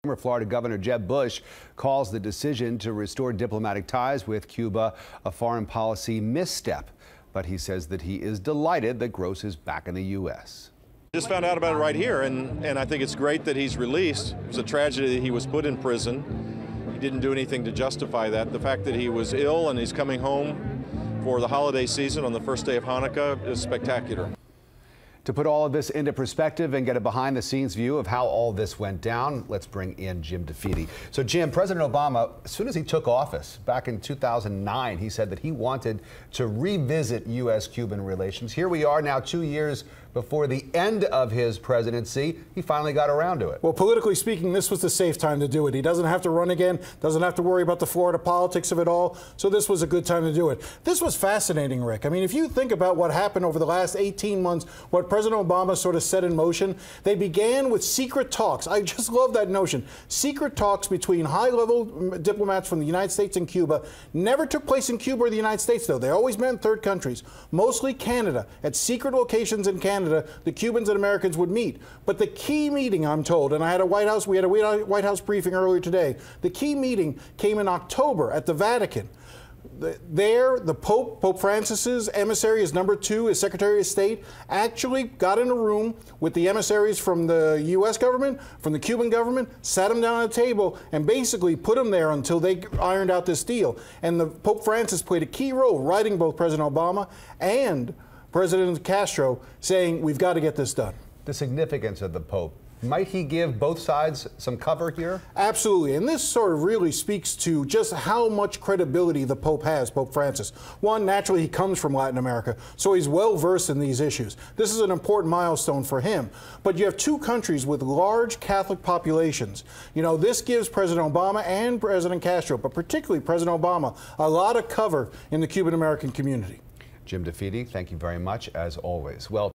Former Florida Governor Jeb Bush calls the decision to restore diplomatic ties with Cuba a foreign policy misstep. But he says that he is delighted that Gross is back in the U.S. Just found out about it right here, and I think it's great that he's released. It was a tragedy that he was put in prison. He didn't do anything to justify that. The fact that he was ill and he's coming home for the holiday season on the first day of Hanukkah is spectacular. To put all of this into perspective and get a behind-the-scenes view of how all this went down, let's bring in Jim DeFede. So, Jim, President Obama, as soon as he took office back in 2009, he said that he wanted to revisit U.S.-Cuban relations. Here we are now 2 years before the end of his presidency. He finally got around to it. Well, politically speaking, this was the safe time to do it. He doesn't have to run again, doesn't have to worry about the Florida politics of it all, so this was a good time to do it. This was fascinating, Rick. I mean, if you think about what happened over the last 18 months, what President Obama sort of set in motion, they began with secret talks. I just love that notion. Secret talks between high-level diplomats from the United States and Cuba never took place in Cuba or the United States, though. They always met in third countries, mostly Canada. At secret locations in Canada, the Cubans and Americans would meet. But the key meeting, I'm told, and we had a White House briefing earlier today, the key meeting came in October at the Vatican. There, the Pope Francis's emissary, his number 2, his Secretary of State, actually got in a room with the emissaries from the U.S. government, from the Cuban government, sat them down at a table, and basically put them there until they ironed out this deal. And the Pope Francis played a key role, writing both President Obama and President Castro, saying, we've got to get this done. The significance of the Pope. Might he give both sides some cover here? Absolutely, and this sort of really speaks to just how much credibility the Pope has, Pope Francis. One, naturally, he comes from Latin America, so he's well versed in these issues. This is an important milestone for him. But you have two countries with large Catholic populations. You know, this gives President Obama and President Castro, but particularly President Obama, a lot of cover in the Cuban-American community. Jim DeFede, thank you very much, as always. Well.